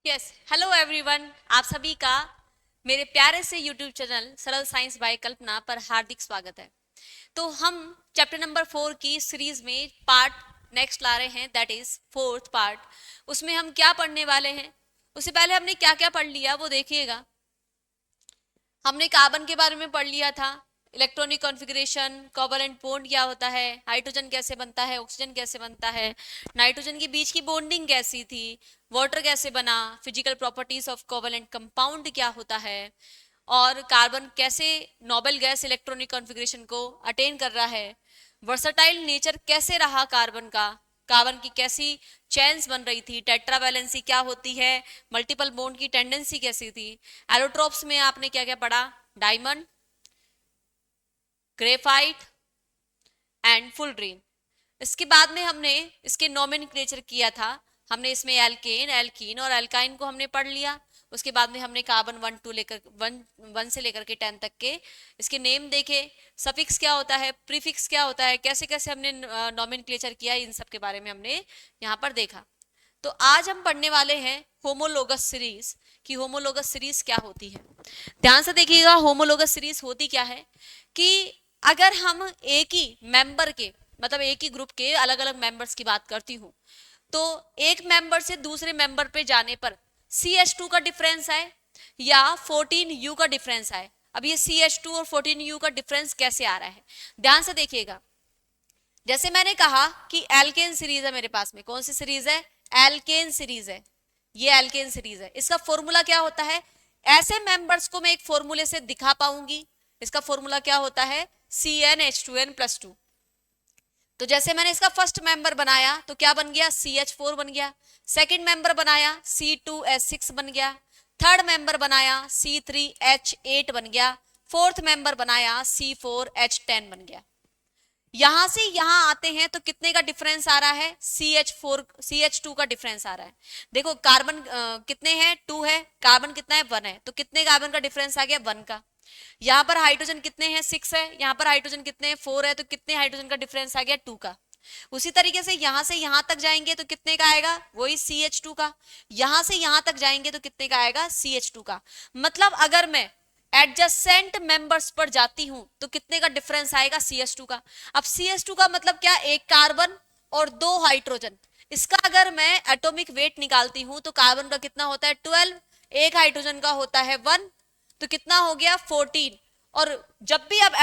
Yes, hello everyone, आप सभी का मेरे प्यारे से यूट्यूब चैनल सरल साइंस बाय कल्पना पर हार्दिक स्वागत है। तो हम चैप्टर नंबर 4 की सीरीज में पार्ट नेक्स्ट ला रहे हैं, दैट इज फोर्थ पार्ट। उसमें हम क्या पढ़ने वाले हैं, उससे पहले हमने क्या क्या पढ़ लिया वो देखिएगा। हमने कार्बन के बारे में पढ़ लिया था, इलेक्ट्रॉनिक कॉन्फ़िगरेशन, कोवैलेंट बॉन्ड क्या होता है, हाइड्रोजन कैसे बनता है, ऑक्सीजन कैसे बनता है, नाइट्रोजन के बीच की बॉन्डिंग कैसी थी, वाटर कैसे बना, physical properties of covalent compound क्या होता है, और कार्बन कैसे नोबेल गैस इलेक्ट्रॉनिक कॉन्फ़िगरेशन को अटेन कर रहा है, वर्सटाइल नेचर कैसे रहा कार्बन का, कार्बन की कैसी चेन्स बन रही थी, टेट्रावैलेंसी क्या होती है, मल्टीपल बॉन्ड की टेंडेंसी कैसी थी। एलोट्रोप्स में आपने क्या क्या पढ़ा, डायमंड, ग्रेफाइट एंड फुलड्रीन। इसके बाद में हमने इसके नोमेनक्लेचर किया था, हमने इसमें एल्केन, एल्कीन और एल्काइन को हमने पढ़ लिया। उसके बाद में हमने कार्बन 1 से लेकर के 10 तक के इसके नेम देखे, सफिक्स क्या होता है, प्रीफिक्स क्या होता है, कैसे कैसे हमने नोमेनक्लेचर किया, इन सब के बारे में हमने यहाँ पर देखा। तो आज हम पढ़ने वाले हैं होमोलोगस सीरीज कि होमोलोगस सीरीज क्या होती है। ध्यान से देखिएगा, होमोलोगस सीरीज होती क्या है कि अगर हम एक ही मेंबर के मतलब एक ही ग्रुप के अलग अलग मेंबर्स की बात करती हूँ, तो एक मेंबर से दूसरे मेंबर पे जाने पर CH2 का डिफरेंस आए या 14U का डिफरेंस आए। अब ये CH2 और 14U का डिफरेंस कैसे आ रहा है, ध्यान से देखिएगा। जैसे मैंने कहा कि एल्केन सीरीज है मेरे पास में, कौन सी सीरीज है, एल्केन सीरीज है, ये एल्केन सीरीज है। इसका फॉर्मूला क्या होता है, ऐसे मेंबर्स को मैं एक फॉर्मूले से दिखा पाऊंगी। इसका फॉर्मूला क्या होता है, CnH2n+2। तो जैसे मैंने इसका फर्स्ट मेंबर बनाया तो क्या बन गया, CH4 बन गया। सेकंड मेंबर बनाया C2H6 बन गया। थर्ड मेंबर बनाया C3H8 बन गया। फोर्थ मेंबर बनाया C4H10 बन गया। यहां से यहां आते हैं तो कितने का डिफरेंस आ रहा है, CH2 का डिफरेंस आ रहा है। देखो कार्बन कितने हैं, 2 है, कार्बन कितना है, 1 है, तो कितने कार्बन का डिफरेंस आ गया, 1 का। यहाँ पर हाइड्रोजन कितने हैं, 6 है, यहाँ पर हाइड्रोजन कितने हैं, 4 है, तो कितने हाइड्रोजन का डिफरेंस आ गया, 2 का। उसी तरीके से यहां तक जाएंगे तो कितने का आएगा, वही CH2 का। यहां से यहां तक जाएंगे तो कितने का आएगा, CH2 का। मतलब अगर मैं एडजेसेंट मेंबर्स पर जाती हूं तो कितने का डिफरेंस आएगा, CH2 का। अब CH2 का मतलब क्या, एक कार्बन और 2 हाइड्रोजन। इसका अगर मैं एटॉमिक वेट निकालती हूं तो कार्बन का कितना होता है, 12, एक हाइड्रोजन का होता है 1, तो कितना हो गया, 14। और जब भी आप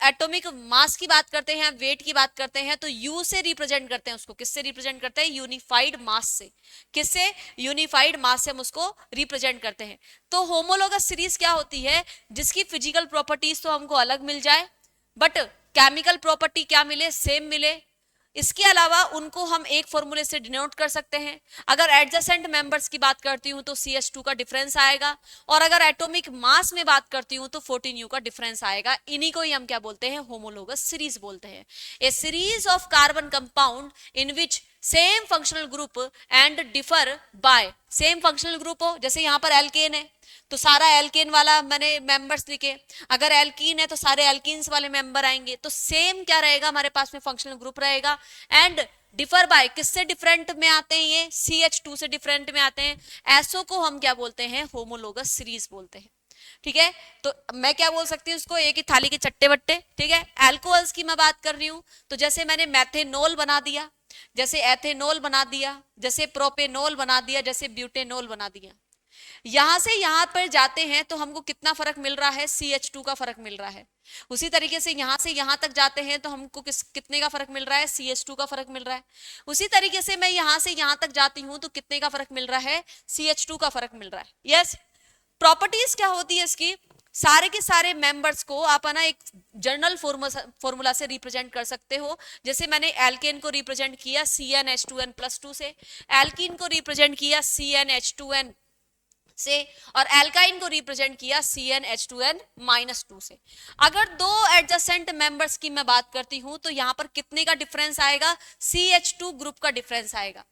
एटॉमिक मास की बात करते हैं, वेट की बात करते हैं, तो यू से रिप्रेजेंट करते हैं उसको, किससे रिप्रेजेंट करते हैं, यूनिफाइड मास से। किससे, यूनिफाइड मास से हम उसको रिप्रेजेंट करते हैं। तो होमोलोगस सीरीज क्या होती है, जिसकी फिजिकल प्रॉपर्टीज तो हमको अलग मिल जाए बट केमिकल प्रॉपर्टी क्या मिले, सेम मिले। इसके अलावा उनको हम एक फॉर्मूले से डिनोट कर सकते हैं। अगर एडजेसेंट मेंबर्स की बात करती हूं तो CH2 का डिफरेंस आएगा, और अगर एटॉमिक मास में बात करती हूं तो 14U का डिफरेंस आएगा। इन्हीं को ही हम क्या बोलते हैं, होमोलोगस सीरीज बोलते हैं। A series of carbon compound in which same functional group and differ by, same functional group हो, जैसे यहां पर एल्केन है तो सारा एल्केन वाला मैंने मेंबर्स लिखे, अगर एल्कीन है तो सारे एल्कीन्स वाले मेंबर आएंगे। तो सेम क्या रहेगा, हमारे पास में फंक्शनल ग्रुप रहेगा। एंड डिफर बाय, किससे डिफरेंट में आते हैं, ये CH2 से डिफरेंट में आते हैं। ऐसो को हम क्या बोलते हैं, होमोलोगस सीरीज बोलते हैं। ठीक है, तो मैं क्या बोल सकती हूँ उसको, एक ही थाली के चट्टे बट्टे। ठीक है, अल्कोहल्स की मैं बात कर रही हूँ तो जैसे मैंने मैथेनॉल बना दिया, जैसे एथेनॉल बना दिया, जैसे प्रोपेनॉल बना दिया, जैसे ब्यूटेनॉल बना दिया। यहां से यहां पर जाते हैं तो हमको कितना फर्क मिल रहा है, CH2 का फर्क मिल रहा है। उसी तरीके से यहां तक जाते हैं तो हमको कितने का फर्क मिल रहा है, CH2 का फर्क मिल रहा है। उसी तरीके से मैं यहां से यहां तक जाती हूं तो कितने का फर्क मिल रहा है, CH2 का फर्क मिल रहा है। यस, प्रॉपर्टीज क्या होती है इसकी, सारे के सारे मेंबर्स को आप ना एक जनरल फॉर्मूला से रिप्रेजेंट कर सकते हो। जैसे मैंने एल्केन को रिप्रेजेंट किया CnH2n+2 से, एल्कीन को रिप्रेजेंट किया CnH2n से, और एल्काइन को रिप्रेजेंट किया CnH2n-2 से। अगर दो एडजेसेंट मेंबर्स की मैं बात करती हूं तो यहां पर कितने का डिफरेंस आएगा, CH2 ग्रुप का डिफरेंस आएगा।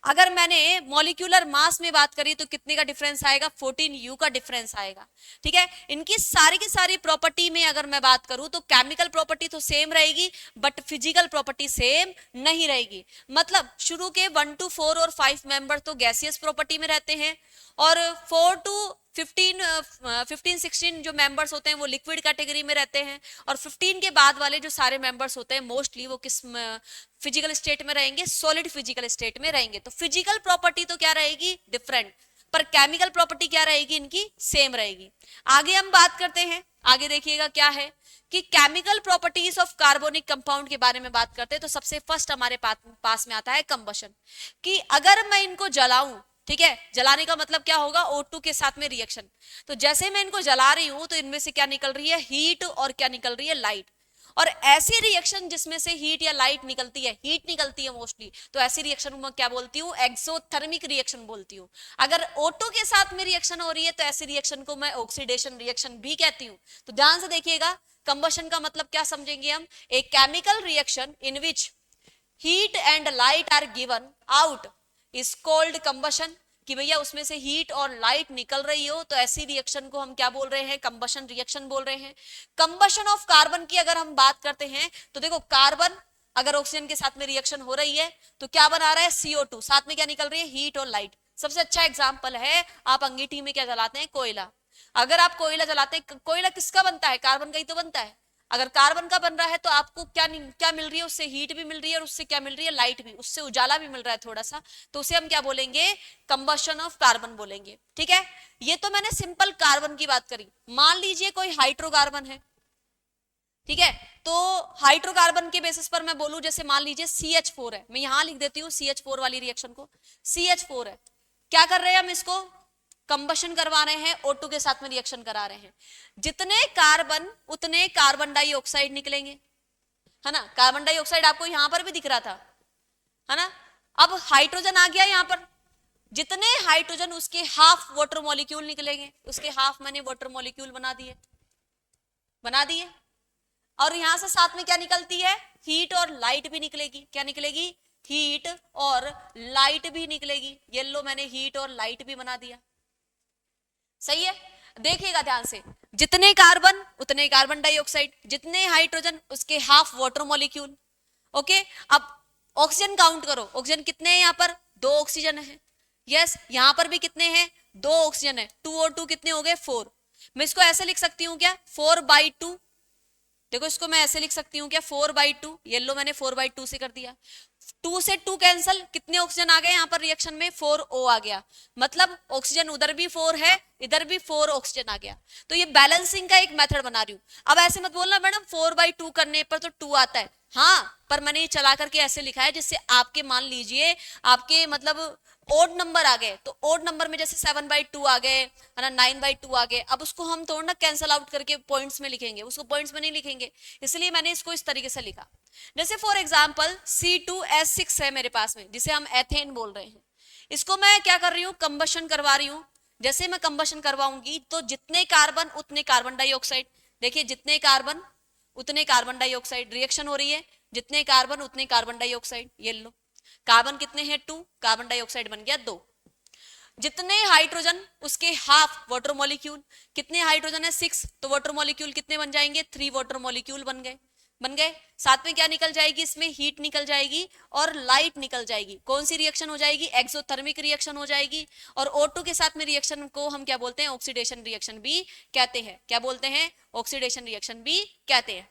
अगर मैंने मॉलिक्यूलर मास में बात करी तो कितने का डिफरेंस आएगा, 14U का डिफरेंस आएगा। ठीक है, इनकी सारी की सारी प्रॉपर्टी में अगर मैं बात करूं तो केमिकल प्रॉपर्टी तो सेम रहेगी बट फिजिकल प्रॉपर्टी सेम नहीं रहेगी। मतलब शुरू के 1 to 4 और 5 मेंबर तो गैसियस प्रॉपर्टी में रहते हैं और 4 to 15 16 जो मेंबर्स होते हैं वो लिक्विड कैटेगरी में रहते हैं और 15 के बाद वाले जो सारे मेंबर्स होते हैं मोस्टली वो किस फिजिकल स्टेट में रहेंगे, सॉलिड फिजिकल स्टेट में रहेंगे। तो फिजिकल प्रॉपर्टी तो क्या रहेगी, डिफरेंट, पर केमिकल प्रॉपर्टी क्या रहेगी, इनकी सेम रहेगी। आगे हम बात करते हैं, आगे देखिएगा क्या है कि chemical properties of carbonic compound के बारे में बात करते हैं। तो सबसे फर्स्ट हमारे पास में आता है कंबशन, कि अगर मैं इनको जलाऊं, ठीक है, जलाने का मतलब क्या होगा, O2 के साथ में रिएक्शन। तो जैसे मैं इनको जला रही हूं तो इनमें से क्या निकल रही है, हीट, और क्या निकल रही है, लाइट। और ऐसी रिएक्शन जिसमें से हीट या लाइट निकलती है, हीट निकलती है मोस्टली, तो ऐसी रिएक्शन मैं क्या बोलती हूँ, एक्सोथर्मिक रिएक्शन बोलती हूँ। अगर O2 के साथ में रिएक्शन हो रही है तो ऐसी रिएक्शन को मैं ऑक्सीडेशन रिएक्शन भी कहती हूँ। तो ध्यान से देखिएगा, कंबशन का मतलब क्या समझेंगे हम, a chemical reaction in which heat and light are given out is called combustion, कि भैया उसमें से हीट और लाइट निकल रही हो तो ऐसी रिएक्शन को हम क्या बोल रहे हैं, कंबशन रिएक्शन बोल रहे हैं। कंबशन ऑफ कार्बन की अगर हम बात करते हैं तो देखो, कार्बन अगर ऑक्सीजन के साथ में रिएक्शन हो रही है तो क्या बना रहा है, CO2, साथ में क्या निकल रही है, हीट और लाइट। सबसे अच्छा एग्जाम्पल है, आप अंगीठी में क्या जलाते हैं, कोयला। अगर आप कोयला जलाते हैं, कोयला किसका बनता है, कार्बन का ही तो बनता है। अगर कार्बन का बन रहा है तो आपको क्या क्या मिल रही है, उससे हीट भी मिल रही है और उससे क्या मिल रही है, लाइट भी, उससे उजाला भी मिल रहा है थोड़ा सा, तो उसे हम क्या बोलेंगे, कंबशन ऑफ कार्बन बोलेंगे। ठीक है, ये तो मैंने सिंपल कार्बन की बात करी। मान लीजिए कोई हाइड्रोकार्बन है, ठीक है, तो हाइड्रोकार्बन के बेसिस पर मैं बोलूं, जैसे मान लीजिए CH4 है, मैं यहां लिख देती हूँ CH4 वाली रिएक्शन को, CH4 है, क्या कर रहे हैं हम, इसको कंबशन करवा रहे हैं, O2 के साथ में रिएक्शन करा रहे हैं। जितने कार्बन उतने कार्बन डाइऑक्साइड निकलेंगे, है ना। कार्बन डाइऑक्साइड आपको यहां पर भी दिख रहा था, है ना। अब हाइड्रोजन आ गया यहां पर, जितने हाइड्रोजन उसके हाफ वाटर मॉलिक्यूल निकलेंगे, उसके हाफ मैंने वाटर मॉलिक्यूल बना दिए। और यहां से साथ में क्या निकलती है, हीट और लाइट भी निकलेगी। क्या निकलेगी, हीट और लाइट भी निकलेगी। येलो मैंने हीट और लाइट भी बना दिया, सही है। देखिएगा ध्यान से, जितने कार्बन उतने कार्बन डाइऑक्साइड, जितने हाइड्रोजन उसके हाफ वाटर मॉलिक्यूल। ओके, अब ऑक्सीजन काउंट करो, ऑक्सीजन कितने हैं यहाँ पर, 2 ऑक्सीजन है। यस, यहाँ पर भी कितने हैं, 2 ऑक्सीजन है। 2 और 2 कितने हो गए, 4। मैं इसको ऐसे लिख सकती हूँ क्या, 4/2। देखो इसको मैं ऐसे लिख सकती हूँ क्या, 4/2। येलो मैंने 4/2 से कर दिया। 2 से 2 कैंसल, कितने ऑक्सीजन आ गए यहाँ पर रिएक्शन में, 4O आ गया। मतलब ऑक्सीजन उधर भी 4 है, इधर भी 4 ऑक्सीजन आ गया। तो ये बैलेंसिंग का एक मेथड बना रही हूँ। अब ऐसे मत बोलना मैडम 4/2 करने पर तो 2 आता है, हाँ, पर मैंने ये चला करके ऐसे लिखा है जिससे आपके, मान लीजिए आपके मतलब ओड नंबर आ गए, तो ओड नंबर में जैसे 7/2 आ गए, है ना, 9/2 आ गए। अब उसको हम थोड़ा ना कैंसल आउट करके पॉइंट्स में लिखेंगे, उसको पॉइंट्स में नहीं लिखेंगे, इसलिए मैंने इसको इस तरीके से लिखा। जैसे फॉर एग्जाम्पल C2H6 है मेरे पास में, जिसे हम एथेन बोल रहे हैं। इसको मैं क्या कर रही हूँ, कंबशन करवा रही हूँ। जैसे मैं कंबशन करवाऊंगी तो जितने कार्बन उतने कार्बन डाइऑक्साइड, देखिए जितने कार्बन उतने कार्बन डाइऑक्साइड, रिएक्शन हो रही है, जितने कार्बन उतने कार्बन डाइऑक्साइड। ये लो, कार्बन कितने हैं, 2, कार्बन डाइऑक्साइड बन गया 2। जितने हाइड्रोजन उसके हाफ वाटर मॉलिक्यूल, कितने हाइड्रोजन है, 6, तो वाटर मॉलिक्यूल कितने बन जाएंगे, 3 वाटर मॉलिक्यूल बन गए। साथ में क्या निकल जाएगी, इसमें हीट निकल जाएगी और लाइट निकल जाएगी। कौन सी रिएक्शन हो जाएगी, एक्सोथर्मिक रिएक्शन हो जाएगी। और O2 के साथ में रिएक्शन को हम क्या बोलते हैं, ऑक्सीडेशन रिएक्शन भी कहते हैं। क्या बोलते हैं, ऑक्सीडेशन रिएक्शन भी कहते हैं।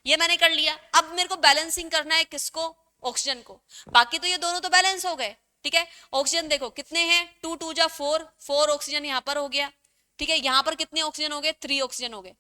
ये मैंने कर लिया। अब मेरे को बैलेंसिंग करना है, किसको, ऑक्सीजन को। बाकी तो ये दोनों तो बैलेंस हो गए, ठीक है। ऑक्सीजन देखो कितने हैं, 2 2 जा 4, 4 ऑक्सीजन यहाँ पर हो गया, ठीक है। यहाँ पर कितने ऑक्सीजन हो गए, 3 ऑक्सीजन हो गए।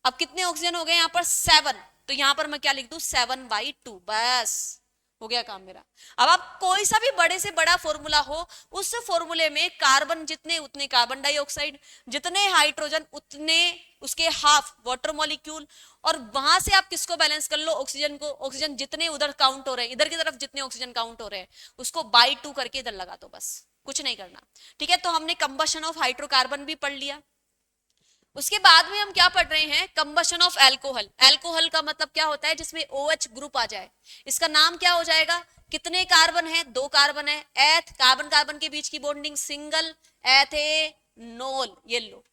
अब कितने ऑक्सीजन हो गए यहाँ पर, 7, तो यहाँ पर मैं क्या लिख दूं, 7/2, बस हो गया काम मेरा। अब आप कोई सा भी बड़े से बड़ा फॉर्मूला हो, उस फॉर्मूले में कार्बन जितने उतने कार्बन डाइऑक्साइड, जितने हाइड्रोजन उतने उसके हाफ वाटर मॉलिक्यूल, और वहां से आप किसको बैलेंस कर लो, ऑक्सीजन को। ऑक्सीजन जितने उधर काउंट हो रहे हैं, इधर की तरफ जितने ऑक्सीजन काउंट हो रहे हैं, उसको बाई 2 करके इधर लगा दो, बस कुछ नहीं करना, ठीक है। तो हमने कंबशन ऑफ हाइड्रोकार्बन भी पढ़ लिया। उसके बाद में हम क्या पढ़ रहे हैं, कंबशन ऑफ एल्कोहल। एल्कोहल का मतलब क्या होता है, जिसमें OH ग्रुप आ जाए। इसका नाम क्या हो जाएगा, कितने कार्बन है, 2 कार्बन है, एथ कार्बन कार्बन के बीच की बॉन्डिंग सिंगल एथेनॉल। ये लो,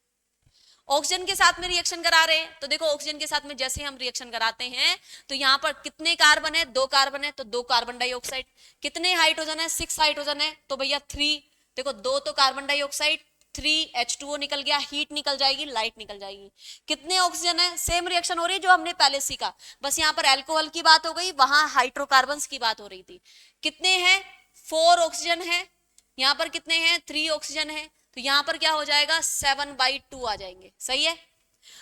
ऑक्सीजन के साथ में रिएक्शन करा रहे हैं, तो देखो ऑक्सीजन के साथ में जैसे हम रिएक्शन कराते हैं तो यहाँ पर कितने कार्बन है, 2 कार्बन है, तो 2 कार्बन डाइऑक्साइड। कितने हाइड्रोजन है, 6 हाइड्रोजन है, तो भैया 3। देखो 2 तो कार्बन डाइऑक्साइड, 3 H2O निकल गया, हीट निकल जाएगी, लाइट निकल जाएगी। कितने ऑक्सीजन है, सेम रिएक्शन हो रही है जो हमने पहले सीखा, बस यहाँ पर अल्कोहल की बात हो गई, वहां हाइड्रोकार्बन्स की बात हो रही थी। कितने हैं, 4 ऑक्सीजन है, यहाँ पर कितने हैं, 3 ऑक्सीजन है, तो यहां पर क्या हो जाएगा, 7/2 आ जाएंगे। सही है।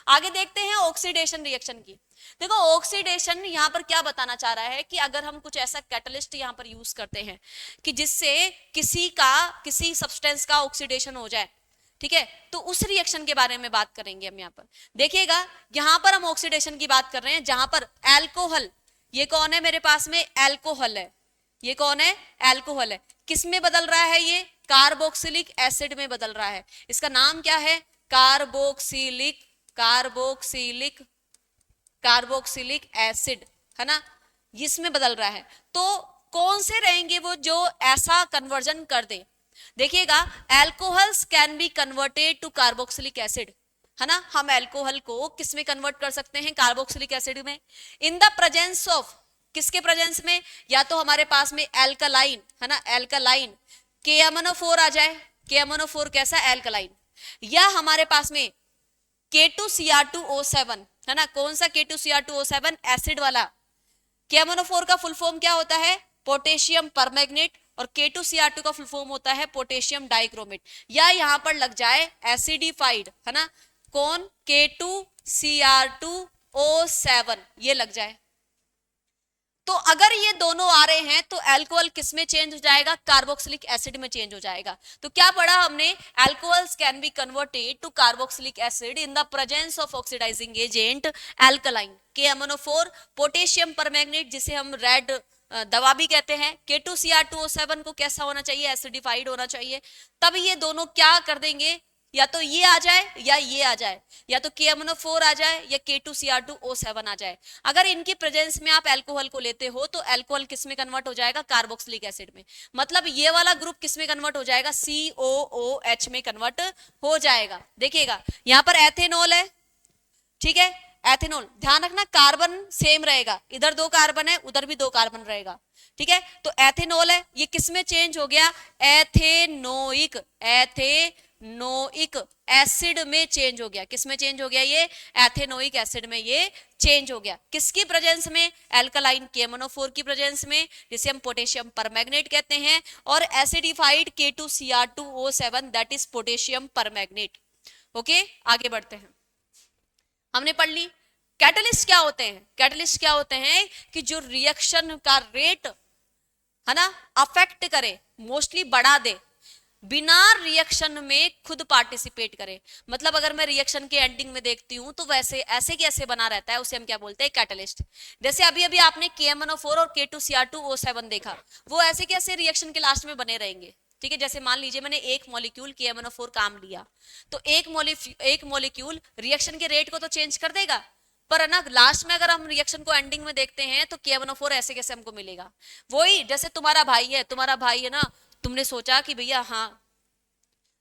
आगे देखते हैं ऑक्सीडेशन रिएक्शन की। देखो ऑक्सीडेशन यहां पर क्या बताना चाह रहा है कि अगर हम कुछ ऐसा कैटलिस्ट यहां पर यूज करते हैं कि जिससे किसी सब्सटेंस का ऑक्सीडेशन हो जाए, ठीक है, तो उस रिएक्शन के बारे में बात करेंगे हम। यहां पर देखिएगा, यहां पर हम ऑक्सीडेशन की बात कर रहे हैं जहां पर एल्कोहल, ये कौन है मेरे पास में, एल्कोहल है, ये कौन है, एल्कोहल है, किस में बदल रहा है, ये कार्बोक्सिलिक एसिड में बदल रहा है। इसका नाम क्या है, कार्बोक्सिलिक कार्बोक्सिलिक कार्बोक्सिलिक एसिड, है ना, इसमें बदल रहा है। तो कौन से रहेंगे वो जो ऐसा कन्वर्जन कर दे। देखिएगा, alcohols can be converted to carboxylic acid, है ना, हम एल्कोहल को किस में कन्वर्ट कर सकते हैं, कार्बोक्सिलिक एसिड में, इन द प्रेजेंस ऑफ, किसके प्रेजेंस में, या तो हमारे पास में एल्कलाइन, है ना, एल्कलाइन KMnO4 आ जाए, KMnO4 कैसा, एल्कलाइन, या हमारे पास में K2Cr2O7, है ना, कौन सा K2Cr2O7, एसिड वाला। KMnO4 का फुल फॉर्म क्या होता है, पोटेशियम परमैंगनेट, और K2Cr2 का फुल फॉर्म होता है पोटेशियम डाइक्रोमेट, या यहां पर लग जाए एसिडिफाइड, है ना, कौन, K2Cr2O7, ये लग जाए। तो अगर ये दोनों आ रहे हैं तो अल्कोहल किस में चेंज हो जाएगा, कार्बोक्सिलिक एसिड में चेंज हो जाएगा। तो क्या पढ़ा हमने, alcohols can be converted to carboxylic acid in the presence of oxidising agent alkaline, KMnO4, potassium permanganate जिसे हम रेड दवा भी कहते हैं, K2Cr2O7 को कैसा होना चाहिए, एसिडिफाइड होना चाहिए। तब ये दोनों क्या कर देंगे, या तो ये आ जाए या ये आ जाए, या तो KMnO4 आ जाए या K2Cr2O7 आ जाए। अगर इनकी प्रेजेंस में आप अल्कोहल को लेते हो तो अल्कोहल किस में कन्वर्ट हो जाएगा, कार्बोक्सिलिक एसिड में। मतलब ये वाला ग्रुप किस में कन्वर्ट हो जाएगा, COOH में कन्वर्ट हो जाएगा। देखिएगा यहां पर एथेनॉल है, ठीक है, एथेनॉल, ध्यान रखना कार्बन सेम रहेगा, इधर 2 कार्बन है, उधर भी 2 कार्बन रहेगा, ठीक है। तो एथेनॉल है, ये किस में चेंज हो गया, एथेनोइक एसिड में चेंज हो गया। किस में चेंज हो गया, ये एथेनोइक एसिड में ये चेंज हो गया। किसकी प्रेजेंस में, एल्कलाइन KMnO4 की प्रेजेंस में, जिसे हम पोटेशियम परमैंगनेट कहते हैं, और acidified K2Cr2O7 that is potassium permanganate. Okay, आगे बढ़ते हैं। हमने पढ़ ली कैटलिस्ट क्या होते हैं। कैटलिस्ट क्या होते हैं कि जो रिएक्शन का रेट, है ना, अफेक्ट करे, मोस्टली बढ़ा दे, बिना रिएक्शन में खुद पार्टिसिपेट करे। मतलब अगर मैं रिएक्शन के एंडिंग में देखती हूं तो वैसे ऐसे कैसे बना रहता है, उसे हम क्या बोलते हैं, कैटलिस्ट। जैसे अभी अभी आपने KMnO4 और K2Cr2O7 देखा, वो ऐसे कैसे रिएक्शन के लास्ट में बने रहेंगे, ठीक है। जैसे मान लीजिए मैंने एक मॉलिक्यूल KMnO4 काम लिया, तो एक मॉलिक्यूल रिएक्शन के रेट को तो चेंज कर देगा, पर है ना, लास्ट में अगर हम रिएक्शन को एंडिंग में देखते हैं तो KMnO4 ऐसे कैसे हमको मिलेगा। वही जैसे तुम्हारा भाई है ना, तुमने सोचा कि भैया हाँ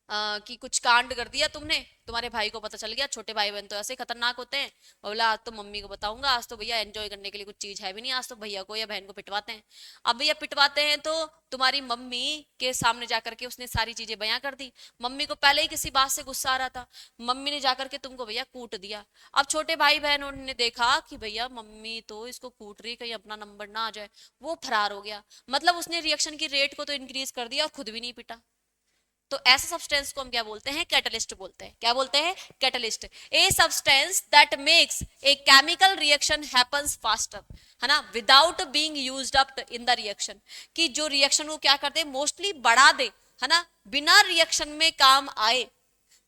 कि कुछ कांड कर दिया तुमने, तुम्हारे भाई को पता चल गया, छोटे भाई बहन तो ऐसे खतरनाक होते हैं, बोला आज तो मम्मी को बताऊंगा, आज तो भैया एंजॉय करने के लिए कुछ चीज है भी नहीं, आज तो भैया को या बहन को पिटवाते हैं। अब भैया पिटवाते हैं तो तुम्हारी मम्मी के सामने जाकर के उसने सारी चीजें बयां कर दी। मम्मी को पहले ही किसी बात से गुस्सा आ रहा था, मम्मी ने जाकर के तुमको भैया कूट दिया। अब छोटे भाई बहनों ने देखा कि भैया मम्मी तो इसको कूट रही, कहीं अपना नंबर ना आ जाए, वो फरार हो गया। मतलब उसने रिएक्शन की रेट को तो इंक्रीज कर दिया और खुद भी नहीं पिटा। तो ऐसे सब्सटेंस को हम क्या बोलते हैं, कैटलिस्ट बोलते हैं। क्या बोलते हैं, catalyst. A substance that makes a chemical reaction happens faster, है ना, without being used up in the reaction, कि जो रिएक्शन को क्या करते हैं, मोस्टली बढ़ा दे, है ना, बिना रिएक्शन में काम आए।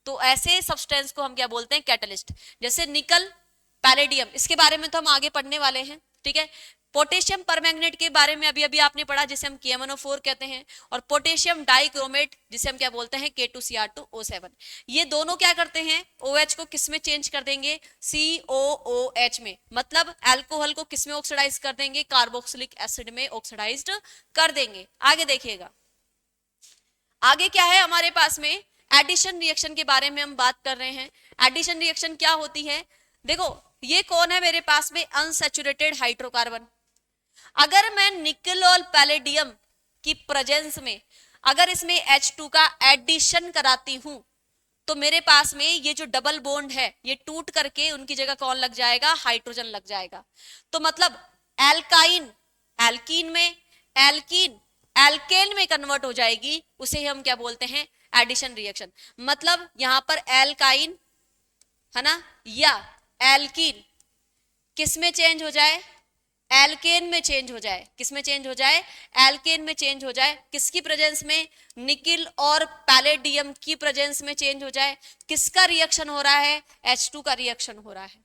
तो ऐसे सब्सटेंस को हम क्या बोलते हैं, कैटलिस्ट। जैसे निकल, पैलेडियम, इसके बारे में तो हम आगे पढ़ने वाले हैं, ठीक है। पोटेशियम परमैंगनेट के बारे में अभी अभी आपने पढ़ा, जिसे हम KMnO4 कहते हैं, और पोटेशियम डाइक्रोमेट जिसे हम क्या बोलते हैं, K2Cr2O7। ये दोनों क्या करते हैं, OH को किस में चेंज कर देंगे, COOH में, मतलब अल्कोहल को किस में ऑक्सीडाइज कर देंगे, कार्बोक्सिलिक एसिड में ऑक्सीडाइज्ड कर देंगे। आगे देखिएगा, आगे क्या है हमारे पास में, एडिशन रिएक्शन के बारे में हम बात कर रहे हैं। एडिशन रिएक्शन क्या होती है, देखो ये कौन है मेरे पास में, अनसैचुरेटेड हाइड्रोकार्बन। अगर मैं निकल और पैलेडियम की प्रेजेंस में अगर इसमें H2 का एडिशन कराती हूं तो मेरे पास में ये जो डबल बॉन्ड है ये टूट करके उनकी जगह कौन लग जाएगा, हाइड्रोजन लग जाएगा। तो मतलब एल्काइन एल्कीन में, एल्कीन एल्केन में कन्वर्ट हो जाएगी, उसे हम क्या बोलते हैं, एडिशन रिएक्शन। मतलब यहां पर एल्काइन है ना, या एल्कीन किस में चेंज हो जाए, एल्केन में चेंज हो जाए। किस में चेंज हो जाए, एल्केन में चेंज हो जाए। किसकी प्रेजेंस में, निकिल और पैलेडियम की प्रेजेंस में चेंज हो जाए। किसका रिएक्शन हो रहा है, H2 का रिएक्शन हो रहा है।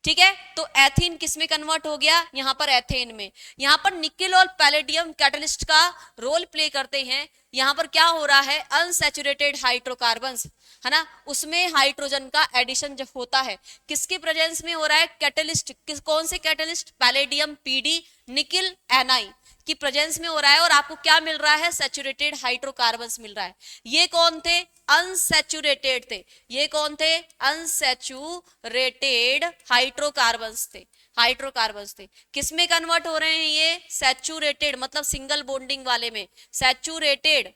ठीक है, तो एथीन किस में कन्वर्ट हो गया, यहां पर एथेन में। यहां पर निकिल और पैलेडियम कैटलिस्ट का रोल प्ले करते हैं। यहां पर क्या हो रहा है, अनसैचुरेटेड हाइड्रोकार्बन्स है ना, उसमें हाइड्रोजन का एडिशन जब होता है, किसकी प्रेजेंस में हो रहा है, कैटलिस्ट, कौन से catalyst, palladium PD, nickel Ni की प्रेजेंस में हो रहा है, और आपको क्या मिल रहा है, सैचुरेटेड हाइड्रोकार्बन्स मिल रहा है। ये कौन थे, अनसैचुरेटेड थे। ये कौन थे, अनसैचुरेटेड हाइड्रोकार्बन्स थे। हाइड्रोकार्बन्स थे, किसमें कन्वर्ट हो रहे हैं ये, सैचुरेटेड मतलब सिंगल बॉन्डिंग वाले में, सैचुरेटेड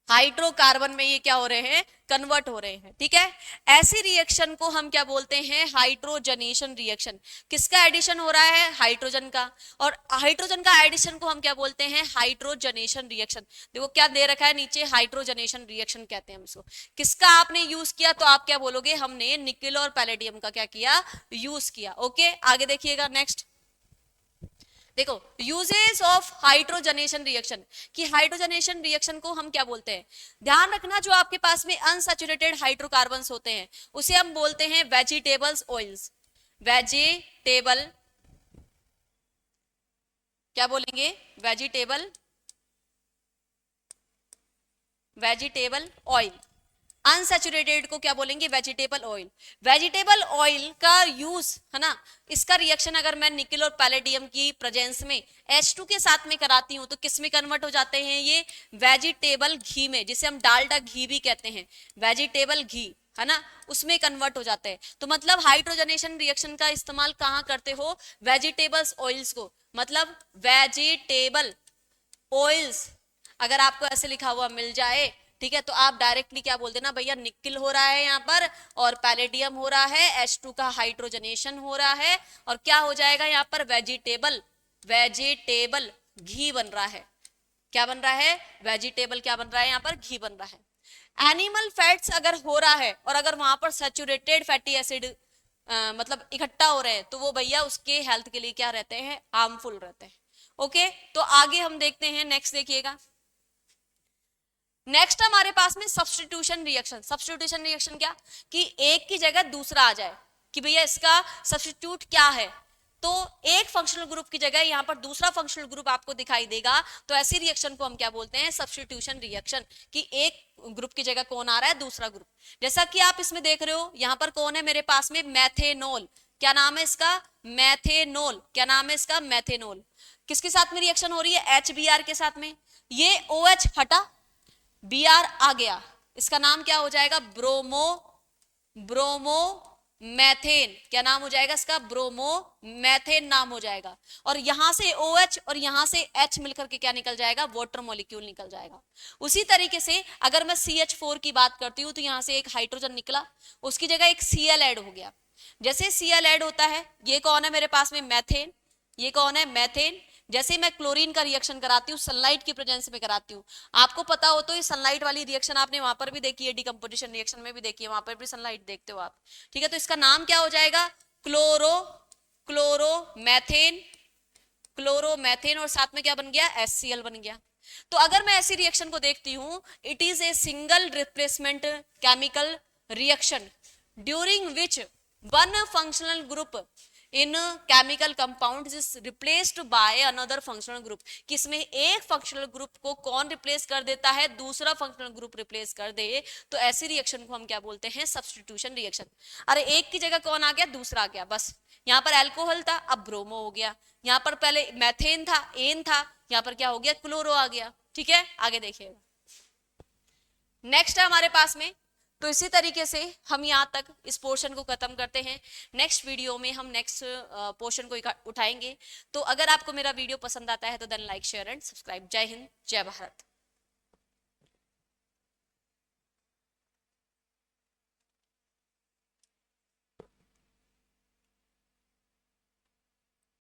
हाइड्रोकार्बन में ये क्या हो रहे हैं, कन्वर्ट हो रहे हैं। ठीक है, ऐसी रिएक्शन को हम क्या बोलते हैं, हाइड्रोजनेशन रिएक्शन। किसका एडिशन हो रहा है, हाइड्रोजन का, और हाइड्रोजन का एडिशन को हम क्या बोलते हैं, हाइड्रोजनेशन रिएक्शन। देखो क्या दे रखा है नीचे, हाइड्रोजनेशन रिएक्शन कहते हैं हम इसको। किसका आपने यूज किया, तो आप क्या बोलोगे, हमने निकिल और पैलेडियम का क्या किया, यूज किया। ओके, आगे देखिएगा नेक्स्ट। देखो यूजेस ऑफ हाइड्रोजनेशन रिएक्शन, कि हाइड्रोजनेशन रिएक्शन को हम क्या बोलते हैं, ध्यान रखना जो आपके पास में अनसैचुरेटेड हाइड्रोकार्बन्स होते हैं उसे हम बोलते हैं वेजिटेबल्स ऑयल्स। वेजिटेबल क्या बोलेंगे, वेजिटेबल ऑयल। अनसैचुरेटेड को क्या बोलेंगे, वेजिटेबल ऑयल। वेजिटेबल ऑयल का यूज है ना, इसका रिएक्शन अगर मैं निकिल और पैलेडियम की प्रेजेंस में H2 के साथ में कराती हूं तो किस में कन्वर्ट हो जाते हैं, ये वेजिटेबल घी में, जिसे हम डालडा घी भी कहते हैं, वेजिटेबल घी है ना, उसमें कन्वर्ट हो जाते हैं। तो मतलब हाइड्रोजनेशन रिएक्शन का इस्तेमाल कहाँ करते हो, वेजिटेबल्स ऑयल्स को, मतलब वेजिटेबल ऑयल्स अगर आपको ऐसे लिखा हुआ मिल जाए, ठीक है, तो आप डायरेक्टली क्या बोल देना, भैया निकिल हो रहा है यहाँ पर और पैलेडियम हो रहा है, H2 का हाइड्रोजनेशन हो रहा है, और क्या हो जाएगा यहाँ पर, वेजिटेबल घी बन रहा है। क्या बन रहा है, वेजिटेबल क्या बन रहा है, यहाँ पर घी बन रहा है। एनिमल फैट्स अगर हो रहा है और अगर वहां पर सैचुरेटेड फैटी एसिड मतलब इकट्ठा हो रहे हैं तो वो भैया उसके हेल्थ के लिए क्या रहते हैं, हार्मफुल रहते हैं। ओके, तो आगे हम देखते हैं, नेक्स्ट देखिएगा। नेक्स्ट हमारे पास में सब्स्टिट्यूशन रिएक्शन। सब्स्टिट्यूशन रिएक्शन क्या, कि एक की जगह दूसरा आ जाए, कि भैया इसका सब्स्टिट्यूट क्या है, तो एक फंक्शनल ग्रुप की जगह यहां पर दूसरा फंक्शनल ग्रुप आपको दिखाई देगा, तो ऐसी रिएक्शन को हम क्या बोलते हैं, सब्स्टिट्यूशन रिएक्शन, कि एक ग्रुप की जगह कौन आ रहा है, दूसरा ग्रुप। जैसा कि आप इसमें देख रहे हो, यहां पर कौन है मेरे पास में, मैथेनॉल। क्या नाम है इसका, मैथेनॉल। क्या नाम है इसका, मैथेनॉल। किसके साथ में रिएक्शन हो रही है, HBr के साथ में। ये OH हटा, Br आ गया, इसका नाम क्या हो जाएगा, ब्रोमो मैथेन। क्या नाम हो जाएगा इसका, ब्रोमो मैथेन नाम हो जाएगा। और यहां से OH और यहां से H मिलकर के क्या निकल जाएगा, वाटर मॉलिक्यूल निकल जाएगा। उसी तरीके से अगर मैं CH4 की बात करती हूं तो यहां से एक हाइड्रोजन निकला, उसकी जगह एक Cl ऐड हो गया। जैसे Cl ऐड होता है, ये कौन है मेरे पास में, मैथेन। ये कौन है, मैथेन। जैसे मैं क्लोरीन का रिएक्शन कराती हूँ, सनलाइट की प्रेजेंस में कराती हूँ, आपको पता हो तो ये सनलाइट वाली रिएक्शन आपने वहां पर भी देखी है, डिकम्पोजिशन रिएक्शन में भी देखी है, वहां पर भी सनलाइट देखते हो आप। ठीक है, तो इसका नाम क्या हो जाएगा, क्लोरोमैथेन, और साथ में क्या बन गया, HCl बन गया। तो अगर मैं ऐसी रिएक्शन को देखती हूँ, it is a single replacement chemical reaction during which one functional group in chemical compound is replaced by another functional group, किसमें एक फंक्शनल ग्रुप को कौन रिप्लेस कर देता है, दूसरा फंक्शनल ग्रुप रिप्लेस कर दे, तो ऐसी रिएक्शन को हम क्या बोलते हैं, सब्स्टिट्यूशन रिएक्शन। अरे एक की जगह कौन आ गया, दूसरा आ गया, बस यहाँ पर अल्कोहल था अब ब्रोमो हो गया, यहाँ पर पहले मैथेन था एन था, यहाँ पर क्या हो गया, क्लोरो आ गया। ठीक है, आगे देखिएगा। नेक्स्ट है हमारे पास में, तो इसी तरीके से हम यहाँ तक इस पोर्शन को खत्म करते हैं। नेक्स्ट वीडियो में हम नेक्स्ट पोर्शन को उठाएंगे। तो अगर आपको मेरा वीडियो पसंद आता है तो then like share and subscribe. जय हिंद, जय भारत।